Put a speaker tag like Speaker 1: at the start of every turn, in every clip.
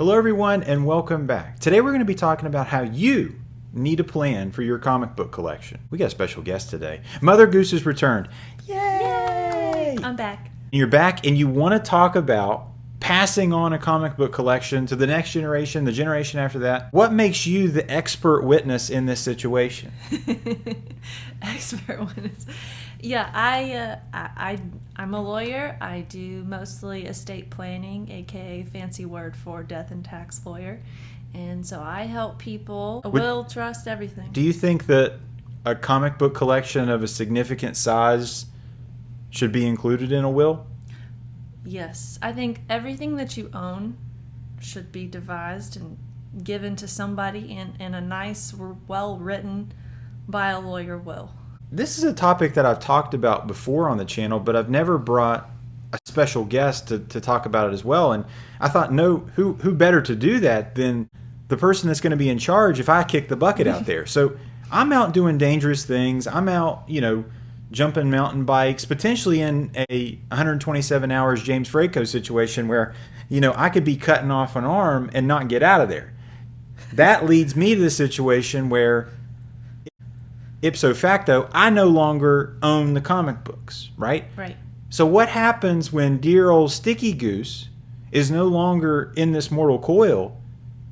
Speaker 1: Hello everyone and welcome back. Today we're going to be talking about how you need a plan for your comic book collection. We got a special guest today. Mother Goose has returned. Yay!
Speaker 2: I'm back.
Speaker 1: You're back and you want to talk about passing on a comic book collection to the next generation, the generation after that. What makes you the expert witness in this situation?
Speaker 2: Expert witness. Yeah, I'm a lawyer. I do mostly estate planning, aka fancy word for death and tax lawyer. And so I help people, will, trust, everything.
Speaker 1: Do you think that a comic book collection of a significant size should be included in a will?
Speaker 2: Yes. I think everything that you own should be devised and given to somebody in a nice, well-written, by a lawyer will.
Speaker 1: This is a topic that I've talked about before on the channel, but I've never brought a special guest to talk about it as well. And I thought, no, who better to do that than the person that's going to be in charge if I kick the bucket out there. So I'm out doing dangerous things. I'm out, jumping mountain bikes, potentially in a 127 hours James Franco situation where, I could be cutting off an arm and not get out of there. That leads me to the situation where ipso facto, I no longer own the comic books, right?
Speaker 2: Right.
Speaker 1: So what happens when dear old Sticky Goose is no longer in this mortal coil?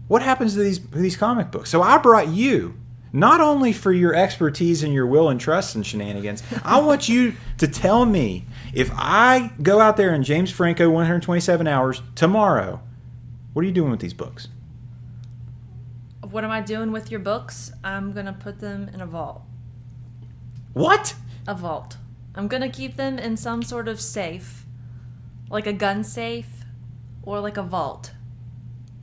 Speaker 1: What happens to these comic books? So I brought you, not only for your expertise in your will and trust and shenanigans, I want you to tell me, if I go out there in James Franco 127 hours tomorrow, what are you doing with these books?
Speaker 2: What am I doing with your books? I'm going to put them in a vault.
Speaker 1: What?
Speaker 2: A vault. I'm going to keep them in some sort of safe, like a gun safe or like a vault.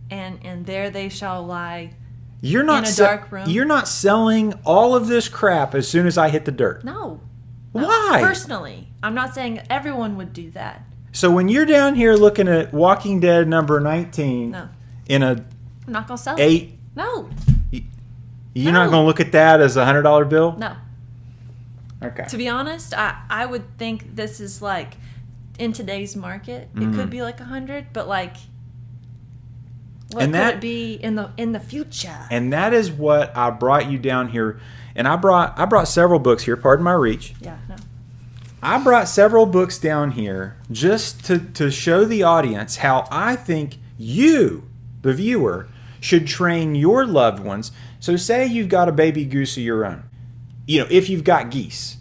Speaker 2: And there they shall lie in a dark room.
Speaker 1: You're not selling all of this crap as soon as I hit the dirt.
Speaker 2: No.
Speaker 1: Why?
Speaker 2: Personally. I'm not saying everyone would do that.
Speaker 1: So when you're down here looking at Walking Dead number 19
Speaker 2: No.
Speaker 1: in a
Speaker 2: I'm not going to sell it.
Speaker 1: 8...
Speaker 2: No.
Speaker 1: You're not going to look at that as a $100 bill?
Speaker 2: No.
Speaker 1: Okay.
Speaker 2: To be honest, I would think this is like, in today's market, it could be like 100, but like, what could it be in the future?
Speaker 1: And that is what I brought you down here. And I brought several books here. Pardon my reach.
Speaker 2: Yeah, no.
Speaker 1: I brought several books down here just to show the audience how I think you, the viewer, should train your loved ones. So say you've got a baby goose of your own. If you've got geese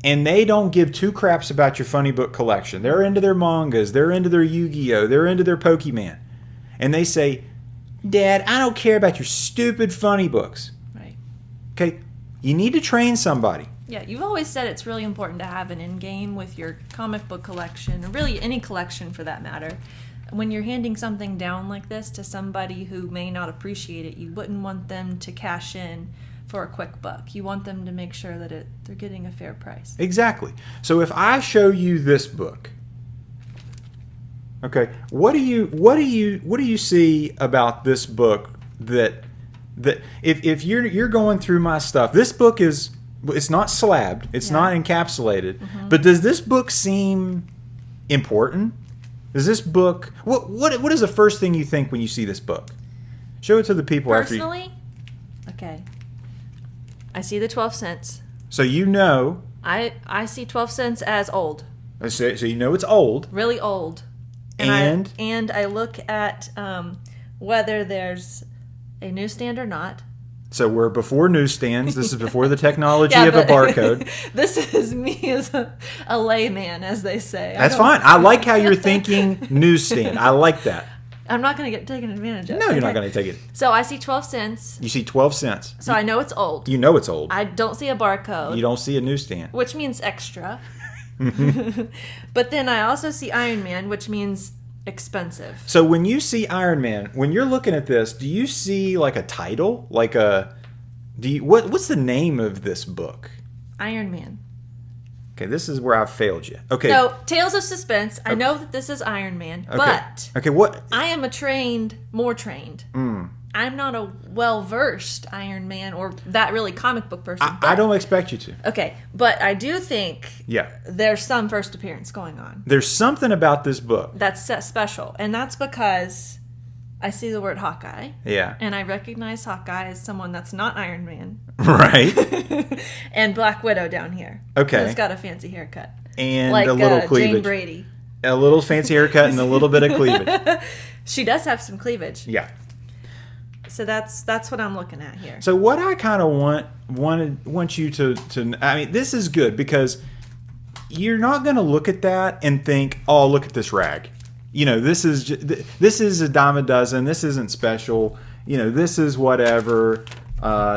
Speaker 1: and they don't give two craps about your funny book collection, they're into their mangas, they're into their Yu-Gi-Oh, they're into their Pokemon, and they say, Dad, I don't care about your stupid funny books.
Speaker 2: Right.
Speaker 1: Okay, you need to train somebody.
Speaker 2: Yeah, you've always said it's really important to have an end game with your comic book collection, or really any collection for that matter. When you're handing something down like this to somebody who may not appreciate it, you wouldn't want them to cash in for a quick buck. You want them to make sure that they're getting a fair price.
Speaker 1: Exactly. So if I show you this book, okay, what do you see about this book that if you're going through my stuff, this book it's not slabbed, it's not encapsulated, but does this book seem important? Does this book what is the first thing you think when you see this book? Show it to the people.
Speaker 2: Personally, okay. I see the 12 cents.
Speaker 1: So
Speaker 2: I see 12 cents as old.
Speaker 1: So it's old.
Speaker 2: Really old.
Speaker 1: And
Speaker 2: I look at whether there's a newsstand or not.
Speaker 1: So we're before newsstands. This is before the technology of a barcode.
Speaker 2: This is me as a layman, as they say.
Speaker 1: That's fine. I like how you're thinking newsstand. I like that.
Speaker 2: I'm not going to get taken advantage of.
Speaker 1: No, you're not going to take it.
Speaker 2: So I see 12 cents.
Speaker 1: You see 12 cents.
Speaker 2: So I know it's old.
Speaker 1: You know it's old.
Speaker 2: I don't see a barcode.
Speaker 1: You don't see a newsstand.
Speaker 2: Which means extra. But then I also see Iron Man, which means expensive.
Speaker 1: So when you see Iron Man, when you're looking at this, do you see like a title? What's the name of this book?
Speaker 2: Iron Man.
Speaker 1: Okay, this is where I've failed you. Okay.
Speaker 2: So, Tales of Suspense. I know that this is Iron Man, but
Speaker 1: what?
Speaker 2: I am more trained. I'm not a well-versed Iron Man or that really comic book person.
Speaker 1: I don't expect you to.
Speaker 2: Okay, but I do think there's some first appearance going on.
Speaker 1: There's something about this book
Speaker 2: that's special, and that's because I see the word Hawkeye.
Speaker 1: Yeah.
Speaker 2: And I recognize Hawkeye as someone that's not Iron Man.
Speaker 1: Right.
Speaker 2: And Black Widow down here.
Speaker 1: Okay.
Speaker 2: Who's got a fancy haircut.
Speaker 1: And
Speaker 2: like
Speaker 1: a little cleavage.
Speaker 2: Jane Brady.
Speaker 1: A little fancy haircut and a little bit of cleavage.
Speaker 2: She does have some cleavage.
Speaker 1: Yeah.
Speaker 2: So that's what I'm looking at here.
Speaker 1: So what I kind of want you to I mean, this is good because you're not going to look at that and think, "Oh, look at this rag. You know, this is a dime a dozen. This isn't special. You know, this is whatever.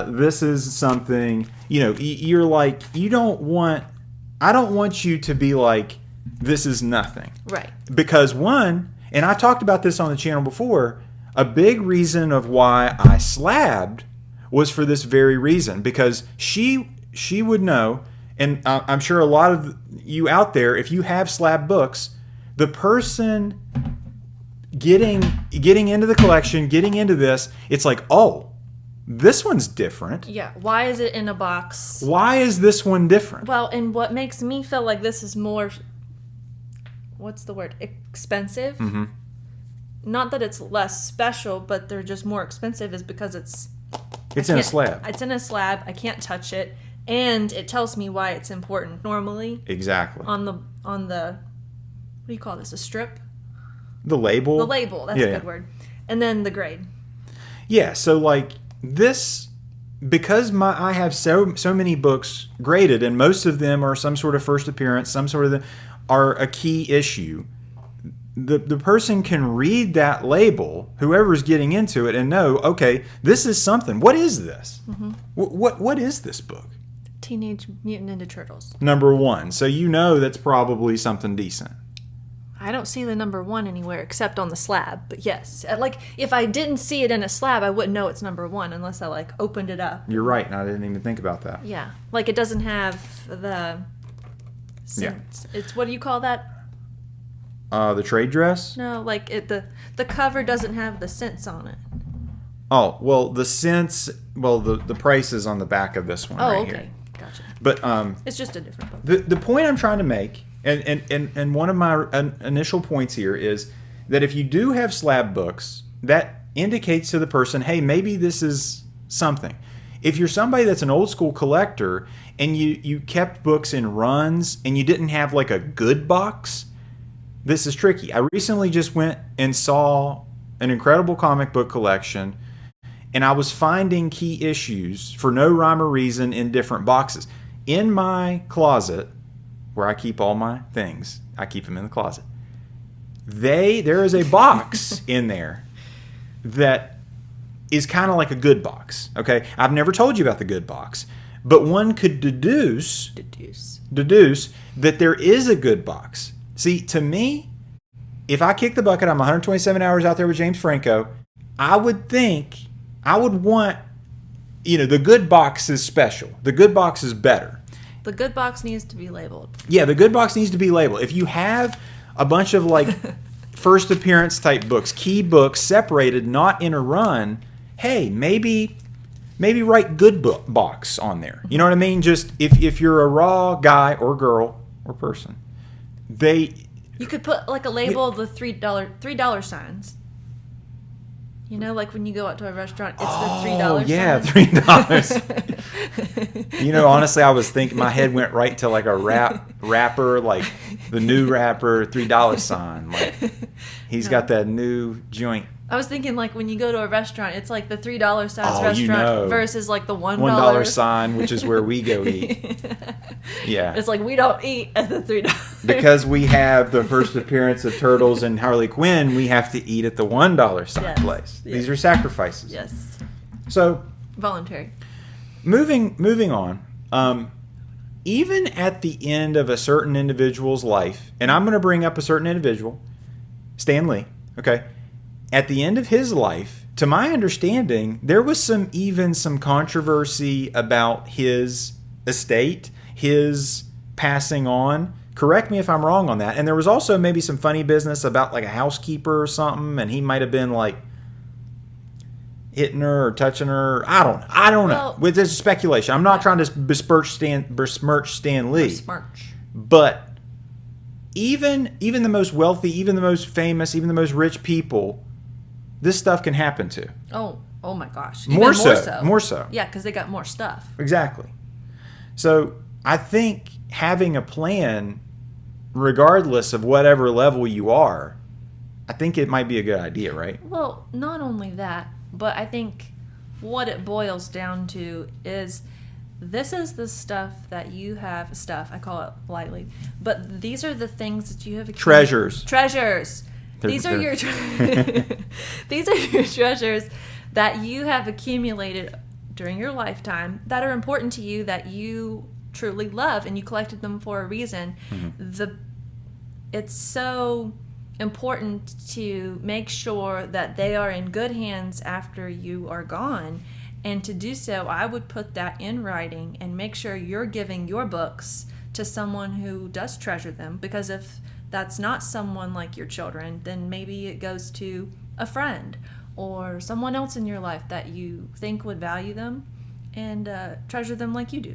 Speaker 1: This is something." You know, you're like, I don't want you to be like, this is nothing.
Speaker 2: Right.
Speaker 1: Because one, and I talked about this on the channel before, a big reason of why I slabbed was for this very reason. Because she would know, and I'm sure a lot of you out there, if you have slab books, the person getting into the collection, getting into this, it's like, oh, this one's different.
Speaker 2: Yeah. Why is it in a box?
Speaker 1: Why is this one different?
Speaker 2: Well, and what makes me feel like this is more, what's the word? Expensive?
Speaker 1: Mm-hmm.
Speaker 2: Not that it's less special, but they're just more expensive is because it's
Speaker 1: in a slab.
Speaker 2: It's in a slab. I can't touch it. And it tells me why it's important. Normally,
Speaker 1: Exactly.
Speaker 2: on the what do you call this? A strip?
Speaker 1: The label.
Speaker 2: The label. That's a good word. And then the grade.
Speaker 1: Yeah. So like this, because I have so many books graded, and most of them are some sort of first appearance, some sort of are a key issue. The person can read that label, whoever's getting into it, and know, okay, this is something. What is this? Mm-hmm. What is this book?
Speaker 2: Teenage Mutant Ninja Turtles.
Speaker 1: Number 1. So you know that's probably something decent.
Speaker 2: I don't see the number 1 anywhere except on the slab. But yes, like if I didn't see it in a slab, I wouldn't know it's number 1 unless I like opened it up.
Speaker 1: You're right, and I didn't even think about that.
Speaker 2: Yeah, like it doesn't have the.
Speaker 1: Yeah.
Speaker 2: It's what do you call that?
Speaker 1: The trade dress?
Speaker 2: No, like the cover doesn't have the cents on it.
Speaker 1: Oh, well, the cents, the price is on the back of this one right here.
Speaker 2: Gotcha.
Speaker 1: But
Speaker 2: it's just a different book.
Speaker 1: the point I'm trying to make, and one of my initial points here is that if you do have slab books, that indicates to the person, hey, maybe this is something. If you're somebody that's an old school collector and you kept books in runs and you didn't have like a good box, this is tricky. I recently just went and saw an incredible comic book collection, and I was finding key issues for no rhyme or reason in different boxes. In my closet, where I keep all my things, I keep them in the closet. There is a box in there that is kind of like a good box. Okay, I've never told you about the good box, but one could deduce that there is a good box. See, to me, if I kick the bucket, I'm 127 hours out there with James Franco, I would want, the good box is special. The good box is better.
Speaker 2: The good box needs to be labeled.
Speaker 1: Yeah, the good box needs to be labeled. If you have a bunch of like first appearance type books, key books separated, not in a run, hey, maybe write good book box on there. You know what I mean? Just if you're a raw guy or girl or person, you
Speaker 2: could put like a label of the $3 signs. You know, like when you go out to a restaurant, it's the $3 sign.
Speaker 1: Yeah, $3. Honestly, I was thinking, my head went right to like a rapper, like the new rapper, $3 sign. Like he's got that new joint.
Speaker 2: I was thinking like when you go to a restaurant, it's like the $3 signs restaurant versus like the $1
Speaker 1: sign, which is where we go eat. Yeah.
Speaker 2: It's like we don't eat at the $3.
Speaker 1: Because we have the first appearance of Turtles and Harley Quinn, we have to eat at the $1 sign place. Yes. These are sacrifices.
Speaker 2: Yes.
Speaker 1: So
Speaker 2: voluntary.
Speaker 1: Moving on. Even at the end of a certain individual's life, and I'm going to bring up a certain individual, Stan Lee, okay? At the end of his life, to my understanding, there was some controversy about his estate, his passing on. Correct me if I'm wrong on that. And there was also maybe some funny business about like a housekeeper or something, and he might have been like hitting her or touching her. I don't know. With this speculation, I'm not trying to besmirch Stan Lee. But even the most wealthy, even the most famous, even the most rich people this stuff can happen to.
Speaker 2: Oh my gosh.
Speaker 1: More
Speaker 2: Even
Speaker 1: so. More so.
Speaker 2: Yeah, because they got more stuff.
Speaker 1: Exactly. So I think having a plan, regardless of whatever level you are, I think it might be a good idea, right?
Speaker 2: Well, not only that, but I think what it boils down to is this is the stuff that you have. Stuff, I call it lightly. But these are the things that you have
Speaker 1: Treasures.
Speaker 2: Treasures. These are your these are your treasures that you have accumulated during your lifetime that are important to you, that you truly love, and you collected them for a reason. It's so important to make sure that they are in good hands after you are gone. And to do so, I would put that in writing and make sure you're giving your books to someone who does treasure them. Because if that's not someone like your children, then maybe it goes to a friend or someone else in your life that you think would value them and treasure them like you do.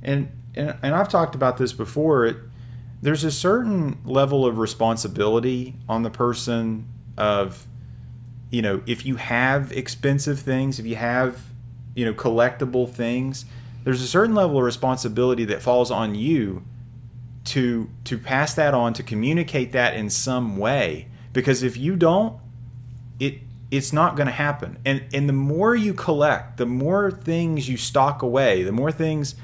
Speaker 2: And
Speaker 1: I've talked about this before. There's a certain level of responsibility on the person of, if you have expensive things, if you have, collectible things, there's a certain level of responsibility that falls on you to pass that on, to communicate that in some way. Because if you don't, it's not going to happen. And the more you collect, the more things you stock away, the more things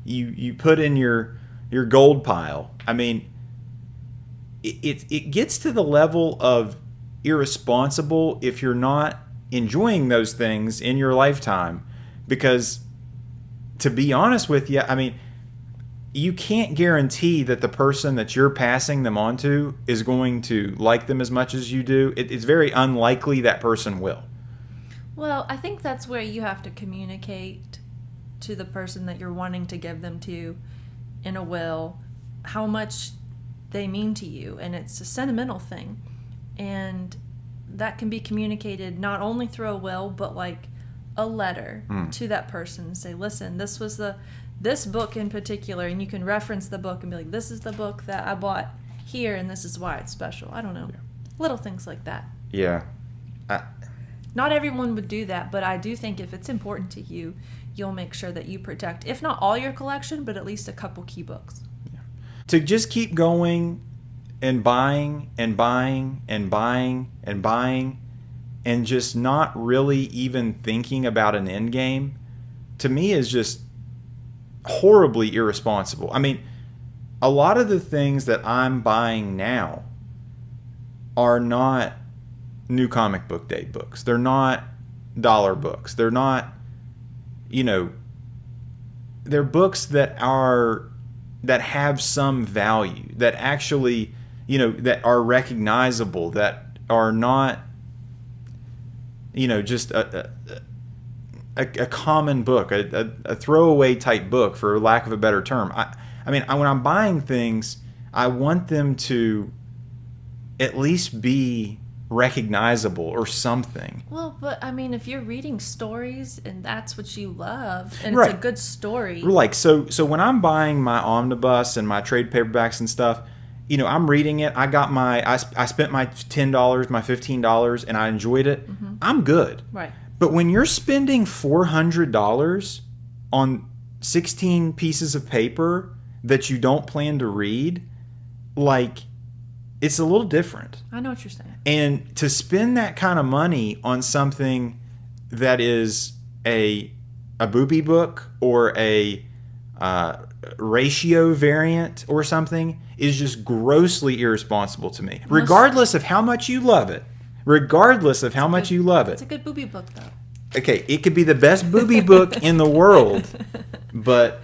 Speaker 1: you put in your gold pile. I mean, it gets to the level of irresponsible if you're not enjoying those things in your lifetime. Because to be honest with you, I mean, you can't guarantee that the person that you're passing them on to is going to like them as much as you do. It's very unlikely that person will.
Speaker 2: Well, I think that's where you have to communicate to the person that you're wanting to give them to in a will how much they mean to you. And it's a sentimental thing. And that can be communicated not only through a will, but like a letter to that person and say, listen, this book in particular, and you can reference the book and be like, this is the book that I bought here, and this is why it's special. I don't know. Yeah. Little things like that.
Speaker 1: Yeah.
Speaker 2: Not everyone would do that, but I do think if it's important to you, you'll make sure that you protect, if not all your collection, but at least a couple key books.
Speaker 1: Yeah. To just keep going and buying and buying and buying and buying and just not really even thinking about an end game, to me is just horribly irresponsible. I mean, a lot of the things that I'm buying now are not new comic book day books. They're not dollar books. They're not, they're books that have some value, that actually, that are recognizable, that are not, just a common book, a throwaway type book, for lack of a better term. I mean, when I'm buying things, I want them to at least be recognizable or something.
Speaker 2: Well, but I mean, if you're reading stories and that's what you love, and
Speaker 1: right.
Speaker 2: It's a good story.
Speaker 1: Like, so when I'm buying my omnibus and my trade paperbacks and stuff, I'm reading it. I spent my $10, my $15, and I enjoyed it. Mm-hmm. I'm good.
Speaker 2: Right.
Speaker 1: But when you're spending $400 on 16 pieces of paper that you don't plan to read, like, it's a little different.
Speaker 2: I know what you're saying.
Speaker 1: And to spend that kind of money on something that is a booby book or a ratio variant or something is just grossly irresponsible to me. Regardless of how much you love it. Regardless of how much you love it.
Speaker 2: It's a good booby book, though.
Speaker 1: Okay, it could be the best booby book in the world, but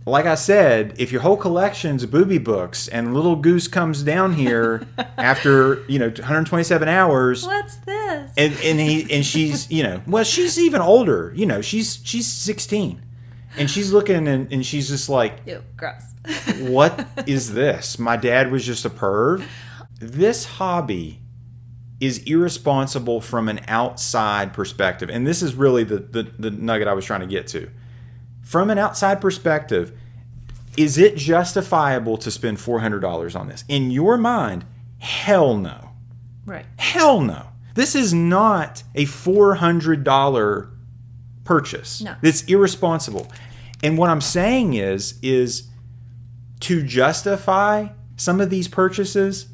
Speaker 1: like I said, if your whole collection's booby books and Little Goose comes down here after 127 hours,
Speaker 2: what's this?
Speaker 1: And she's well, she's even older. She's 16, and she's looking and she's just like,
Speaker 2: ew, gross.
Speaker 1: What is this? My dad was just a perv. This hobby is irresponsible from an outside perspective. And this is really the nugget I was trying to get to. From an outside perspective, is it justifiable to spend $400 on this? In your mind, hell no.
Speaker 2: Right.
Speaker 1: Hell no. This is not a $400 purchase.
Speaker 2: No.
Speaker 1: It's irresponsible. And what I'm saying is to justify some of these purchases,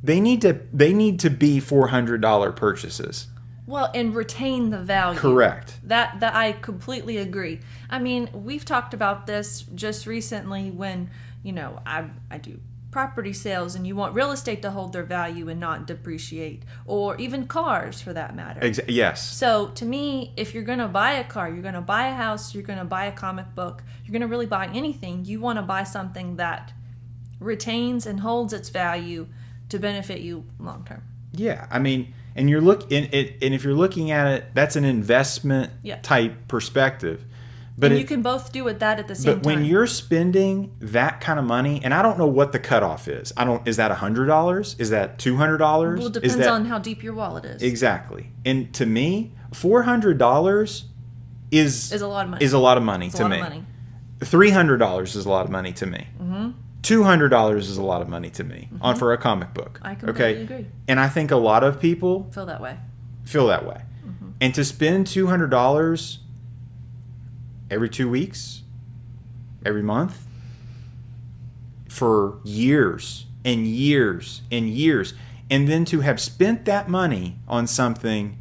Speaker 1: they need to be $400 purchases.
Speaker 2: Well, and retain the value.
Speaker 1: Correct.
Speaker 2: That I completely agree. I mean, we've talked about this just recently when, I do property sales and you want real estate to hold their value and not depreciate, or even cars for that matter.
Speaker 1: Yes.
Speaker 2: So to me, if you're going to buy a car, you're going to buy a house, you're going to buy a comic book, you're going to really buy anything, you want to buy something that retains and holds its value to benefit you long term.
Speaker 1: Yeah, I mean, and if you're looking at it, that's an investment type perspective. But
Speaker 2: you can both do with that at the same time.
Speaker 1: But when you're spending that kind of money, and I don't know what the cutoff is. Is that $100? Is that $200?
Speaker 2: Well, it depends on how deep your wallet is.
Speaker 1: Exactly. And to me, $400 is
Speaker 2: a lot of money.
Speaker 1: Is a lot of money
Speaker 2: it's
Speaker 1: to
Speaker 2: a lot
Speaker 1: me.
Speaker 2: Of money.
Speaker 1: $300 is a lot of money to me. Mm-hmm. $200 is a lot of money to me for a comic book.
Speaker 2: I completely agree.
Speaker 1: And I think a lot of people
Speaker 2: feel that way.
Speaker 1: Mm-hmm. And to spend $200 every 2 weeks, every month, for years and years and years, and then to have spent that money on something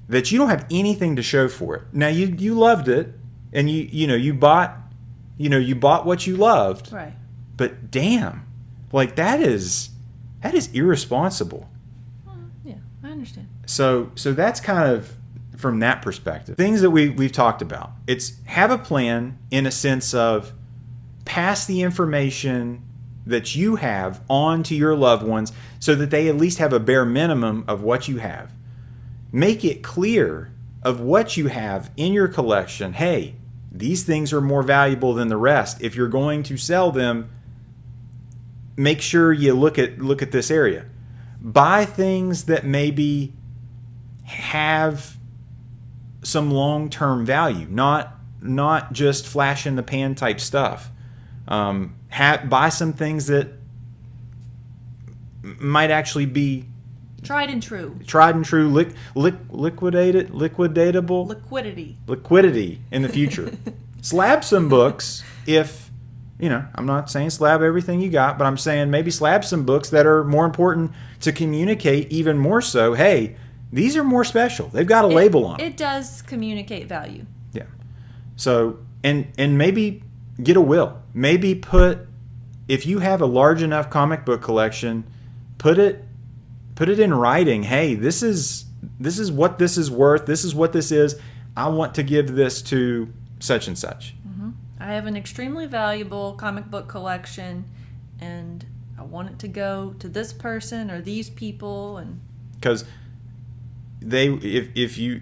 Speaker 1: that you don't have anything to show for it. Now you loved it, and you bought what you loved.
Speaker 2: Right.
Speaker 1: But damn, like that is irresponsible.
Speaker 2: Yeah, I understand.
Speaker 1: So that's kind of from that perspective. Things that we've talked about. It's have a plan in a sense of pass the information that you have on to your loved ones so that they at least have a bare minimum of what you have. Make it clear of what you have in your collection. Hey, these things are more valuable than the rest. If you're going to sell them, make sure you look at this area. Buy things that maybe have some long-term value, not just flash in the pan type stuff. Buy some things that might actually be
Speaker 2: tried and true,
Speaker 1: liquidatable, liquidity in the future. Slab some books if. I'm not saying slab everything you got, but I'm saying maybe slab some books that are more important to communicate even more so. Hey, these are more special. They've got a label on them.
Speaker 2: It does communicate value.
Speaker 1: Yeah. So, and maybe get a will. Maybe if you have a large enough comic book collection, put it in writing. Hey, this is what this is worth. This is what this is. I want to give this to such and such.
Speaker 2: I have an extremely valuable comic book collection, and I want it to go to this person or these people, and
Speaker 1: because if you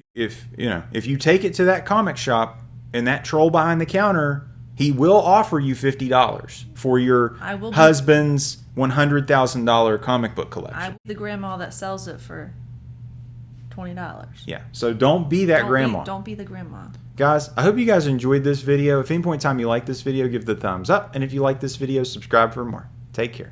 Speaker 1: take it to that comic shop and that troll behind the counter, he will offer you $50 for your husband's $100,000 comic book collection.
Speaker 2: I'm the grandma that sells it for $20.
Speaker 1: Yeah, so don't be that grandma.
Speaker 2: Don't be the grandma.
Speaker 1: Guys, I hope you guys enjoyed this video. If at any point in time you like this video, give it a thumbs up. And if you like this video, subscribe for more. Take care.